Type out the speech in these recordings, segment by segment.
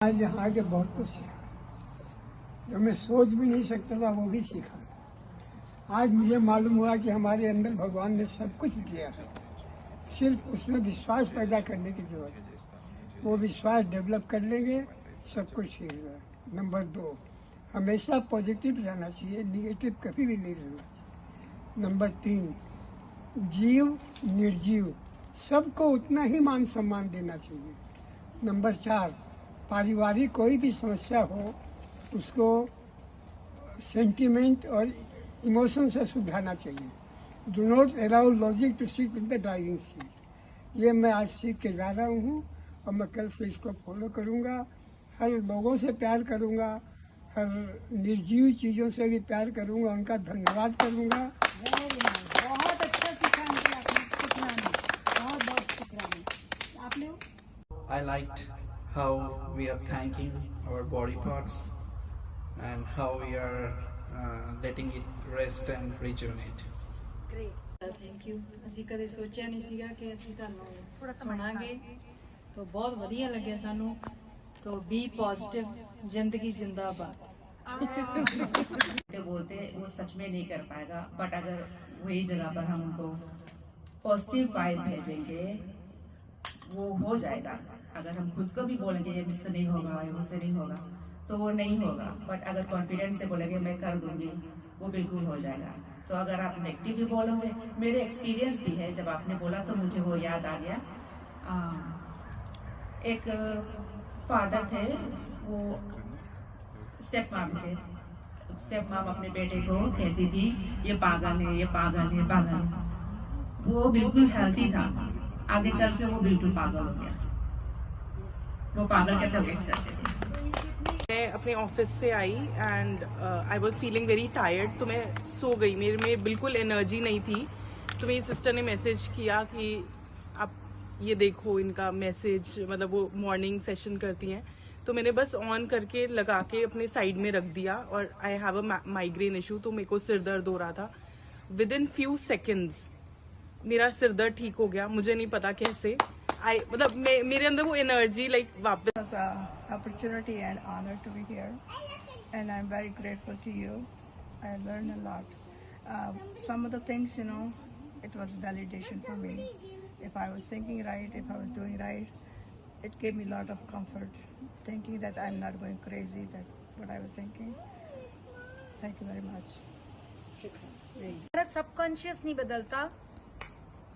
आज यहाँ के बहुत कुछ सीखा, जो मैं सोच भी नहीं सकता था वो भी सीखा। आज मुझे मालूम हुआ कि हमारे अंदर भगवान ने सब कुछ दिया है, सिर्फ उसमें विश्वास पैदा करने की जरूरत है। वो विश्वास डेवलप कर लेंगे, सब कुछ ठीक होगा। नंबर 2, हमेशा पॉजिटिव रहना चाहिए, निगेटिव कभी भी नहीं रहना चाहिए। नंबर 3, जीव निर्जीव सबको उतना ही मान सम्मान देना चाहिए। नंबर 4, पारिवारिक कोई भी समस्या हो उसको सेंटिमेंट और इमोशन से सुलझाना चाहिए। Do not allow logic to sit in the driving seat. ये मैं आज सीख के जा रहा हूँ और मैं कल से इसको फॉलो करूँगा। हर लोगों से प्यार करूँगा, हर निर्जीव चीज़ों से भी प्यार करूँगा, उनका धन्यवाद करूँगा। बहुत अच्छा सीखा आपने, शुक्राना, बहुत बहुत शुक्राना। आपने I liked how we are thanking our body parts and how we are letting it rest and rejuvenate. Thank you. ਅਸੀਂ ਕਦੇ ਸੋਚਿਆ ਨਹੀਂ ਸੀਗਾ ਕਿ ਅਸੀਂ ਤੁਹਾਨੂੰ ਸੁਣਾਂਗੇ, तो बहुत ਵਧੀਆ ਲੱਗਿਆ ਸਾਨੂੰ। तो बी पॉजिटिव, जिंदगी जिंदाबाद। बोलते वो सच में नहीं कर पाएगा, बट अगर वही जगह पर हम उनको पॉजिटिव वाइब भेजेंगे वो हो जाएगा। अगर हम खुद को भी बोलेंगे ये मुझसे नहीं होगा, ये मुझसे नहीं होगा, तो वो नहीं होगा। बट अगर कॉन्फिडेंस से बोलेंगे मैं कर दूंगी, वो बिल्कुल हो जाएगा। तो अगर आप नेगेटिव भी बोलोगे, मेरे एक्सपीरियंस भी है, जब आपने बोला तो मुझे वो याद आ गया। एक फादर थे, वो स्टेप माम थे। स्टेप माम अपने बेटे को कहती थी ये पागल है, ये पागल है, पागल है। वो बिल्कुल हेल्थी था, आगे चल के वो बिल्कुल पागल हो गया। वो पागल कहते थे। मैं अपने ऑफिस से I and I was feeling very tired, तो मैं सो गई। मेरे में बिल्कुल एनर्जी नहीं थी। तो मेरी सिस्टर ने मैसेज किया कि आप ये देखो इनका मैसेज, मतलब वो मॉर्निंग सेशन करती हैं। तो मैंने बस ऑन करके लगा के अपने साइड में रख दिया। और I have a migraine issue, तो मेरे को सिर दर्द हो रहा था। विद इन फ्यू सेकेंड्स मेरा सिर दर्द ठीक हो गया। मुझे नहीं पता कैसे, मतलब मेरे अंदर वो एनर्जी वापस। Opportunity and honor to be here, and I'm very grateful to you. I learned a lot. Some of the things, it was validation for me. If I was thinking right, if I was doing right, it gave me a lot of comfort, thinking that I'm not going crazy, that what I was thinking. Thank you very much. हमारा subconscious नहीं बदलता।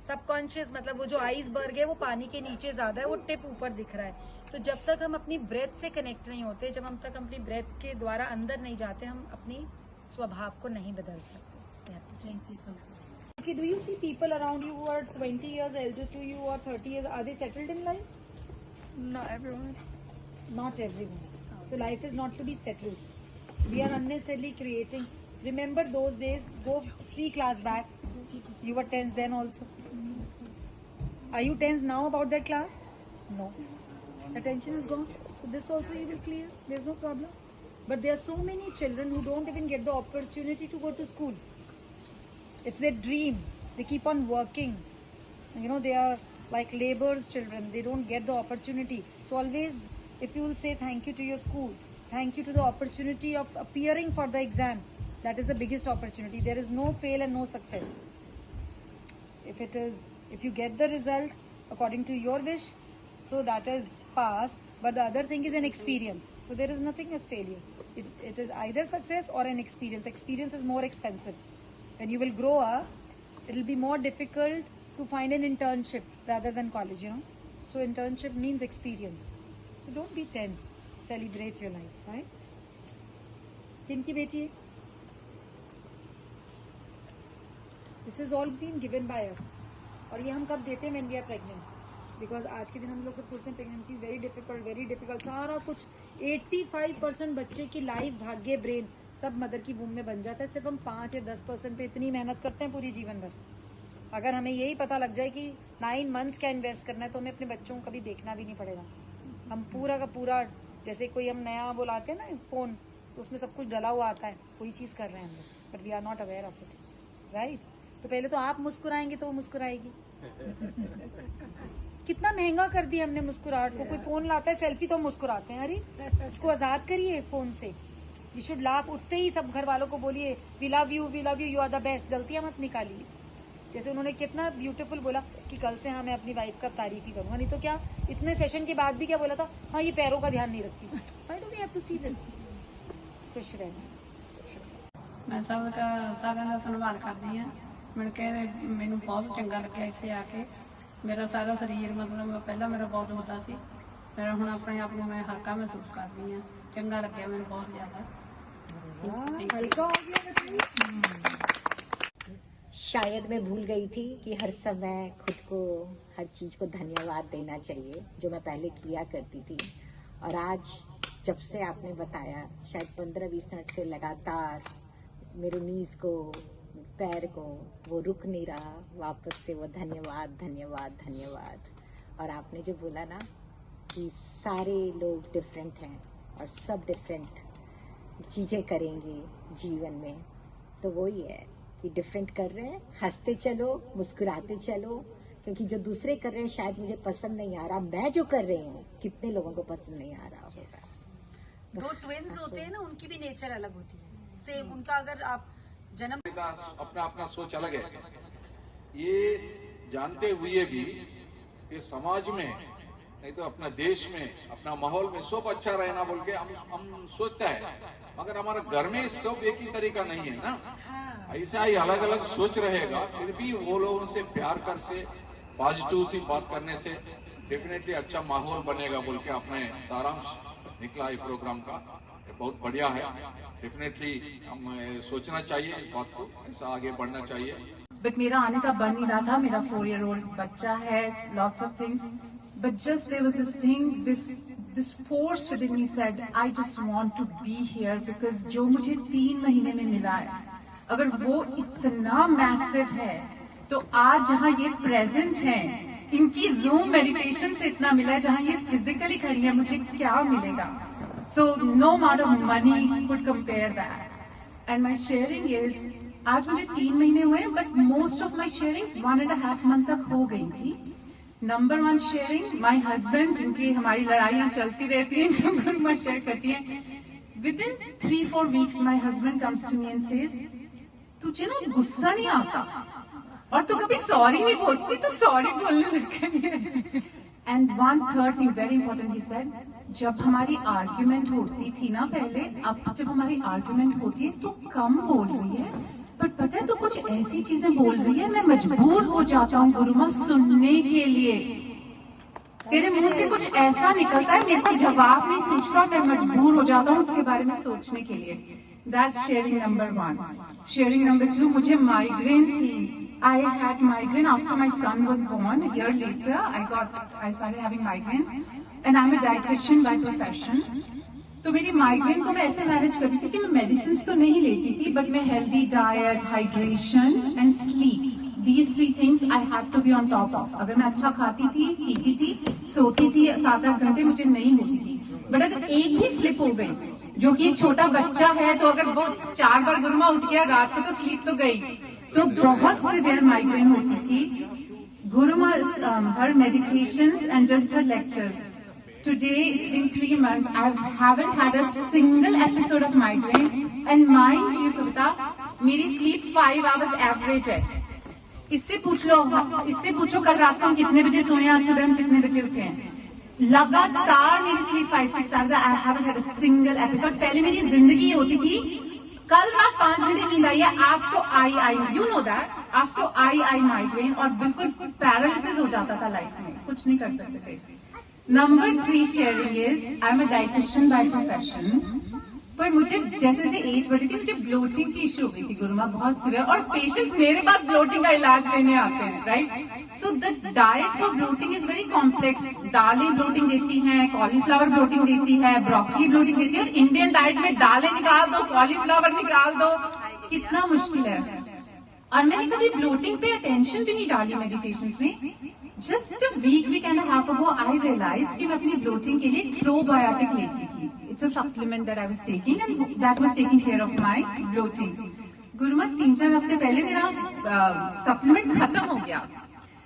Subconscious मतलब वो जो iceberg है वो पानी के नीचे ज्यादा है, वो टिप ऊपर दिख रहा है। तो जब तक हम अपनी ब्रेथ से कनेक्ट नहीं होते, जब हम तक अपनी ब्रेथ के द्वारा अंदर नहीं जाते, हम अपनी स्वभाव को नहीं बदल सकते। Do you see people around you who are 20 years elder to you or 30 years? Are they settled in life? Not everyone. Not everyone. So life is not to be settled. We are unnecessarily creating. Remember those days? Go 3 class back. You were tense then also. Are you tense now about that class? No. The tension is gone. So this also you will clear. There's no problem. But there are so many children who don't even get the opportunity to go to school. It's their dream. They keep on working. They are like laborers' children. They don't get the opportunity. So always, if you will say thank you to your school, thank you to the opportunity of appearing for the exam, that is the biggest opportunity. There is no fail and no success. If you get the result according to your wish, so that is pass. But the other thing is an experience. So there is nothing as failure. It is either success or an experience. Experience is more expensive. When you will grow up, it will be more difficult to find an internship rather than college, So internship means experience. So don't be tensed. Celebrate your life, right? Kinki beti? This is all been given by us. और ये हम कब देते हैं? when we are pregnant. Because आज के दिन हम लोग सब सोचते हैं प्रेगनेंसी इज वेरी डिफिकल्ट, सारा कुछ 85% बच्चे की लाइफ, भाग्य, ब्रेन सब मदर की वूम में बन जाता है। सिर्फ हम 5 या 10% पे इतनी मेहनत करते हैं पूरी जीवन भर। अगर हमें यही पता लग जाए कि 9 months क्या इन्वेस्ट करना है, तो हमें अपने बच्चों को कभी देखना भी नहीं पड़ेगा। हम पूरा का पूरा, जैसे कोई हम नया बुलाते हैं ना फोन, तो उसमें सब कुछ डला हुआ आता है, कोई चीज़ कर रहे हैं हम लोग, but we are not aware of it, right? तो पहले तो आप मुस्कुराएंगे तो वो मुस्कुराएगी। कितना महंगा कर दिया हमने मुस्कुराहट को। कोई फोन लाता है सेल्फी तो हम मुस्कुराते हैं, अरे इसको आजाद करिए फोन से। You should laugh. उठते ही सब घर वालों को बोलिए we love you, you are the best. गलतियां मत निकालिए। जैसे उन्होंने कितना ब्यूटीफुल बोला कि कल से हाँ मैं अपनी वाइफ का तारीफ ही करूंगा, नहीं तो क्या इतने सेशन के बाद भी क्या बोला था, हाँ ये पैरों का ध्यान नहीं रखती। Why do we have to see this. खुश रहना। मैं सबका सारा का संभाल करती हाँ, मिल के मैनू बहुत चंगा लग्या इत्थे आके। मेरा सारा शरीर मतलब पहला मेरा बहुत होता सी, मेरा हुण अपने आप को मैं हल्का महसूस करती हाँ। चंगा लग्या मैनू बहुत ज्यादा। हल्का हो गया। शायद मैं भूल गई थी कि हर समय खुद को हर चीज को धन्यवाद देना चाहिए जो मैं पहले किया करती थी। और आज जब से आपने बताया, शायद 15-20 मिनट से लगातार मेरे नीज को, पैर को वो रुक नहीं रहा, वापस से वो धन्यवाद धन्यवाद धन्यवाद। और आपने जो बोला ना कि सारे लोग डिफरेंट हैं और सब डिफरेंट चीज़ें करेंगे जीवन में, तो वही है कि डिफरेंट कर रहे हैं, हंसते चलो, मुस्कुराते चलो, क्योंकि जो दूसरे कर रहे हैं शायद मुझे पसंद नहीं आ रहा, मैं जो कर रही हूँ कितने लोगों को पसंद नहीं आ रहा होगा। दो ट्विन्स होते हैं ना, उनकी भी नेचर अलग होती है। सेम उनका अगर आप जन्म अपना अपना सोच अलग है। ये जानते हुए भी कि समाज में नहीं तो अपना देश में, अपना माहौल में सब अच्छा रहना बोल के हम सोचता है, मगर हमारा घर में सब एक ही तरीका नहीं है ना। ऐसा ही अलग अलग सोच रहेगा, फिर भी वो लोगों से प्यार कर से, पॉजिटिव सी बात करने से डेफिनेटली अच्छा माहौल बनेगा बोल के अपने सारांश निकला ये प्रोग्राम का। ये बहुत बढ़िया है। डेफिनेटली हम सोचना चाहिए इस बात को, ऐसा आगे बढ़ना चाहिए। बट मेरा आने का बन नहीं रहा था। मेरा 4-year-old बच्चा है, lots of things, but just there was this thing, this force within me said I just want to be here, because जो मुझे 3 महीने में मिला है अगर वो इतना मैसिव है, तो आज जहाँ ये प्रेजेंट है, इनकी जूम मेडिटेशन से इतना मिला है, जहाँ ये फिजिकली खड़ी है, मुझे क्या मिलेगा? So no amount of money could compare that. And my sharing is, आज मुझे 3 महीने हुए, but most of my sharings 1.5 month तक हो गई थी। Number 1 sharing, my husband, जिनकी हमारी लड़ाइयाँ चलती रहती हैं, जो गुरुमा शेयर करती हैं, within 3-4 weeks my husband comes to me and says, तुझे ना गुस्सा नहीं आता और तू कभी सॉरी नहीं बोलती, तो सॉरी बोलने लग गई है। And 1/3 thing very important, he said, जब हमारी आर्ग्यूमेंट होती थी ना पहले, अब जब हमारी आर्ग्यूमेंट होती है तो कम बोल रही है, पर पता है तो कुछ ऐसी चीजें बोल रही है, मैं मजबूर हो जाता हूँ गुरुमा सुनने के लिए। तेरे मुंह से कुछ ऐसा निकलता है, मेरे को जवाब नहीं सोचता, मैं मजबूर हो जाता हूँ उसके बारे में सोचने के लिए। That's sharing number 1. Sharing number 2, मुझे माइग्रेन थी। I had migraine after my son was born. A year later, I started having migraines, and I'm a dietitian by profession. तो मेरी माइग्रेन को मैं ऐसे मैनेज करती थी कि मैं मेडिसिन तो नहीं लेती थी, बट मैं healthy diet, hydration and sleep, these 3 things I had to be on top of. अगर मैं अच्छा खाती थी, पीती थी, सोती थी 7-8 घंटे, मुझे नहीं होती थी। बट अगर एक भी स्लिप हो गई, जो कि एक छोटा बच्चा है, तो अगर वो 4 बार गुरुमा उठ गया रात को, तो स्लीप तो गई, तो बहुत सिवियर माइग्रेन होती थी। Guruma, her meditations and just her lectures. Today, it's been 3 months. I haven't had a single episode of migraine. And mind you, Kavita, मेरी sleep 5 hours average है। इससे पूछो कल रात को हम कितने बजे सोए, आज सुबह हम कितने बजे उठे हैं। लगातार मेरी sleep 5-6 hours है। I haven't had a single episode. पहले मेरी जिंदगी होती थी, कल रात 5 घंटे नींद आई है, आज तो आई यू नो दैट, आज तो आई माइग्रेन, और बिल्कुल पैरालिसिस हो जाता था लाइफ में, कुछ नहीं कर सकते थे। Number 3 sharing is, I am a dietitian by profession, पर मुझे जैसे जैसे एज बढ़ी थी, मुझे ब्लोटिंग की इश्यू हो गई थी गुरुमा, बहुत सीवियर, और पेशेंट्स मेरे पास ब्लोटिंग का इलाज लेने आते हैं, right. So the diet for bloating is very complex. दालें ब्लोटिंग देती हैं, कॉलीफ्लावर ब्लोटिंग देती है, ब्रोकली ब्लोटिंग देती है, और इंडियन डाइट में दालें निकाल दो, कॉलीफ्लावर निकाल दो, कितना मुश्किल है। और मैंने कभी ब्लोटिंग पे अटेंशन भी नहीं डाली मेडिटेशंस में। Just a week and half ago I realise कि मैं अपनी ब्लोटिंग के लिए प्रोबायोटिक लेती थी। It's a supplement that I was taking, and that was taking care of my bloating. गुरुमा 3-4 हफ्ते पहले मेरा सप्लीमेंट खत्म हो गया,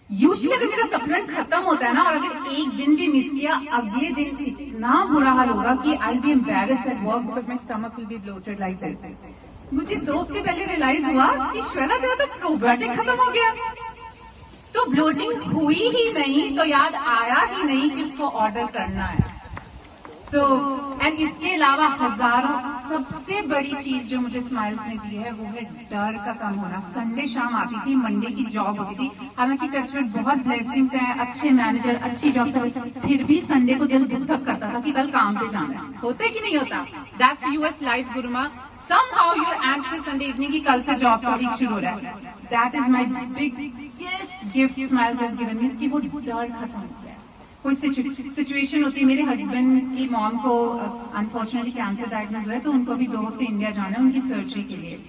यूजुअली अगर मेरा सप्लीमेंट खत्म होता है ना, और अगर एक दिन भी मिस किया, अगले दिन इतना बुरा हाल होगा कि I be embarrassed at work because my stomach will be bloated like this. मुझे 2 हफ्ते पहले रियलाइज हुआ कि श्वेता तेरा तो प्रोबायोटिक खत्म हो गया, तो ब्लोटिंग हुई ही नहीं, तो याद आया ही नहीं कि उसको ऑर्डर करना है। एंड इसके अलावा हजारों, सबसे बड़ी चीज जो मुझे स्माइल्स ने दी है वो है डर का कम होना। संडे शाम आती थी, मंडे की जॉब होती थी, हालांकि टचवुड बहुत ब्लेसिंग्स हैं, अच्छे मैनेजर, अच्छी जॉब, फिर भी संडे को दिल दुख तक करता था कि कल काम पे जाना है। होता है कि नहीं होता? That's US life Gurumaa. somehow you're anxious Sunday evening की कल से जॉब का वीक शुरू हो रहा है। That is my biggest gift smiles has given me, कि वो डर खत्म हो गया। कोई सिचुएशन होती है, मेरे हस्बैंड की मॉम को अनफॉर्चुनेटली कैंसर डायग्नोज हुआ है, तो उनको भी 2 हफ्ते इंडिया जाना है उनकी सर्जरी के लिए।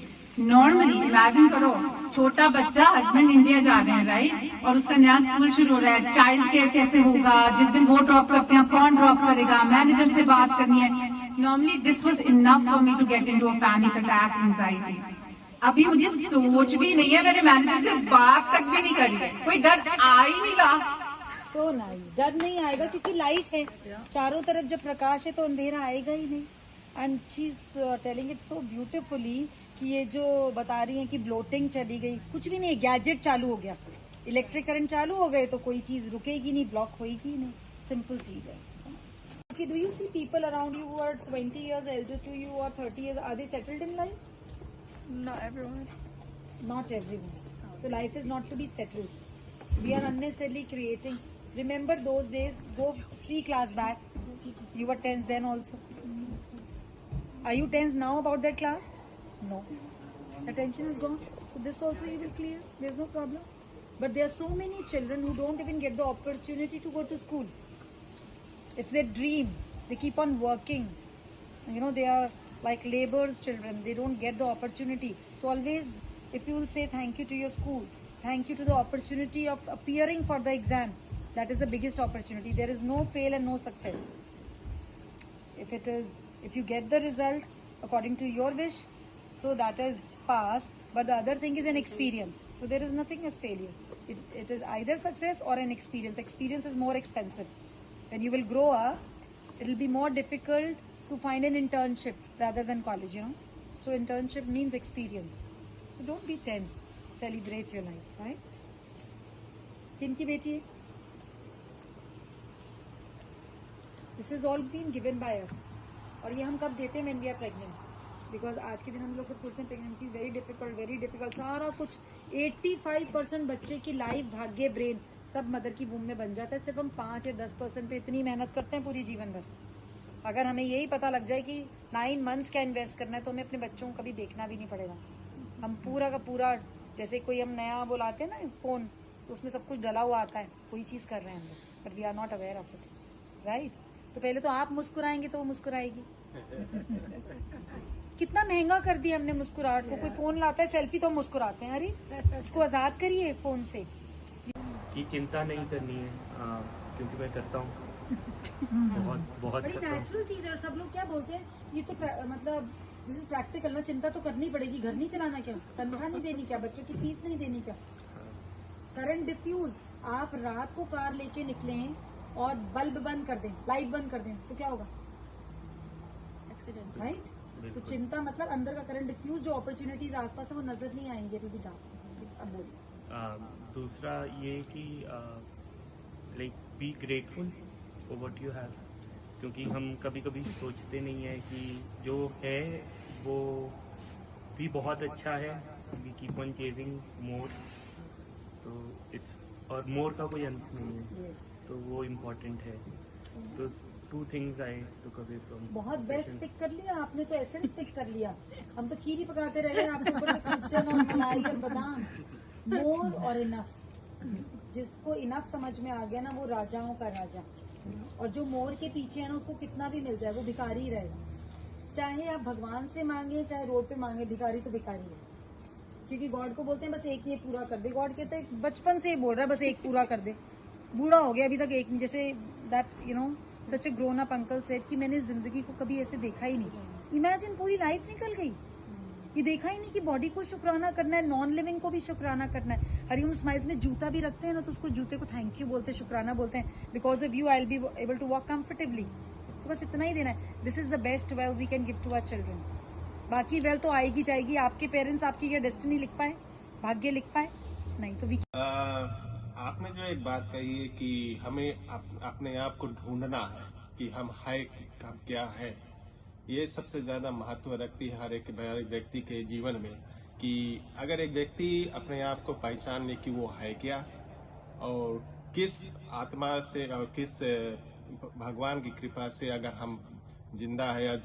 नॉर्मली इमेजिन करो, छोटा बच्चा, हस्बैंड इंडिया जा रहे हैं, राइट, और उसका नया स्कूल शुरू हो रहा है, चाइल्ड केयर कैसे होगा, जिस दिन वो ड्रॉप करते हैं कौन ड्रॉप करेगा, मैनेजर से बात करनी है। Normally this was enough for me to get into a panic attack, anxiety. अभी मुझे सोच भी नहीं है, मैंने मैनेजर से बात तक भी नहीं करी है, कोई डर आ ही नहीं रहा। सो नाइस, डर नहीं आएगा क्योंकि लाइट है चारों तरफ, जब प्रकाश है तो अंधेरा आएगा ही नहीं। And she is telling it so beautifully कि ये जो बता रही है कि ब्लोटिंग चली गई, कुछ भी नहीं, गैजेट चालू हो गया, इलेक्ट्रिक करंट चालू हो गए तो कोई चीज रुकेगी नहीं, ब्लॉक होगी नहीं, सिंपल चीज है। Do you see people around you who are 20 years elder to you or 30 years, are they settled in life? Not everyone. Not everyone. So life is not to be settled. We are unnecessarily creating. Remember those days, go 3 class back. You were tense then also. Are you tense now about that class? No. The tension is gone. So this also you will clear. There's no problem. But there are so many children who don't even get the opportunity to go to school. It's their dream. They keep on working. You know, they are like laborers' children. They don't get the opportunity. So always, if you will say thank you to your school, thank you to the opportunity of appearing for the exam, that is the biggest opportunity. There is no fail and no success. If you get the result according to your wish, so that is pass. But the other thing is an experience. So there is nothing as failure. It is either success or an experience. Experience is more expensive. When you will grow up, it will be more difficult to find an internship rather than college, you know. So internship means experience. So don't be tensed. Celebrate your life, right? Kinki beti hai? This is all been given by us. और ये हम कब देते हैं? when we are pregnant. Because आज के दिन हम लोग सब सोचते हैं प्रेगनेंसी इज वेरी डिफिकल्ट, सारा कुछ 85% बच्चे की लाइफ, भाग्य, ब्रेन सब मदर की वूम में बन जाता है। सिर्फ हम 5 या 10% पे इतनी मेहनत करते हैं पूरी जीवन भर। अगर हमें यही पता लग जाए कि 9 मंथ्स क्या इन्वेस्ट करना है, तो हमें अपने बच्चों को कभी देखना भी नहीं पड़ेगा। हम पूरा का पूरा, जैसे कोई हम नया वो लाते हैं ना फोन, तो उसमें सब कुछ डला हुआ आता है, कोई चीज कर रहे हैं हम लोग, but we are not aware of it, right. तो पहले तो आप मुस्कुराएंगे तो वो मुस्कुराएगी। कितना महंगा कर दिया हमने मुस्कुराहट को। कोई फोन लाता है सेल्फी तो हम मुस्कुराते हैं, अरे इसको आजाद करिए फोन से। की चिंता नहीं करनी है, क्योंकि मैं करता हूँ बहुत बड़ी नेचुरल चीज है। और सब लोग क्या बोलते हैं, ये तो मतलब दिस इज प्रैक्टिकल ना, चिंता तो करनी पड़ेगी, घर नहीं चलाना क्या, तनख्वाह नहीं देनी क्या, बच्चों की फीस नहीं देनी क्या, करंट डिफ्यूज। आप रात को कार लेके निकले और बल्ब बंद कर दें, लाइट बंद कर दें, तो क्या होगा? Accident, right. तो चिंता मतलब अंदर का करंट डिफ्यूज, जो अपॉर्चुनिटीज आसपास है वो नजर नहीं आएंगे। तो भी अब बोलिए। दूसरा ये कि like be grateful for what you have, क्योंकि हम कभी कभी सोचते नहीं है कि जो है वो भी बहुत अच्छा है, वी कीप ऑन चेजिंग मोर, तो इट्स, और मोर का कोई अंत नहीं है, तो वो इम्पोर्टेंट है। तो 2 things I took away from। बहुत बेस्ट पिक कर लिया आपने, तो एसेंस पिक कर लिया। हम तो खीर ही पकाते रह गए, आपके ऊपर किचन और मलाई और बादाम। मोर और इनफ, जिसको इनफ समझ में आ गया ना, वो राजाओं का राजा। और जो मोर के पीछे है ना, उसको कितना भी मिल जाए वो भिखारी ही रहेगा। चाहे आप भगवान से मांगे चाहे रोड पे मांगे, भिखारी तो भिखारी है। क्योंकि गॉड को बोलते हैं बस एक ये पूरा कर दे। गॉड कहते हैं बचपन से ही बोल रहा है बस एक पूरा कर दे। बूढ़ा हो गया अभी तक एक, जैसे that you know such a grown up uncle said कि मैंने जिंदगी को कभी ऐसे देखा ही नहीं। इमेजिन पूरी लाइफ निकल गई, ये देखा ही नहीं कि बॉडी को शुक्राना करना है, नॉन लिविंग को भी शुक्राना करना है। हरिओम स्माइल्स में जूता भी रखते हैं ना, तो उसको जूते को थैंक यू बोलते हैं, शुक्राना बोलते हैं। Because of you I will be able to walk comfortably. So बस इतना ही देना है। This is the best wealth we can give to our children. बाकी वेल्थ तो आएगी जाएगी। आपके पेरेंट्स आपकी क्या डेस्टिनी लिख पाए, भाग्य लिख पाए? नहीं। तो आपने जो एक बात कही है कि हमें अपने आप को ढूंढना है कि हम क्या है, ये सबसे ज्यादा महत्व रखती है हर एक व्यक्ति के जीवन में। कि अगर एक व्यक्ति अपने आप को पहचान ले कि वो है क्या और किस आत्मा से और किस भगवान की कृपा से अगर हम जिंदा है या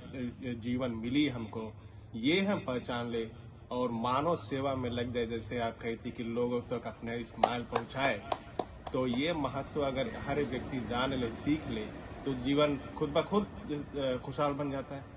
जीवन मिली हमको, ये हम पहचान ले और मानव सेवा में लग जाए, जैसे आप कहती कि लोगों तक अपने स्माइल पहुंचाए, तो ये महत्व अगर हर व्यक्ति जान ले, सीख ले, तो जीवन खुद ब खुद खुशहाल बन जाता है।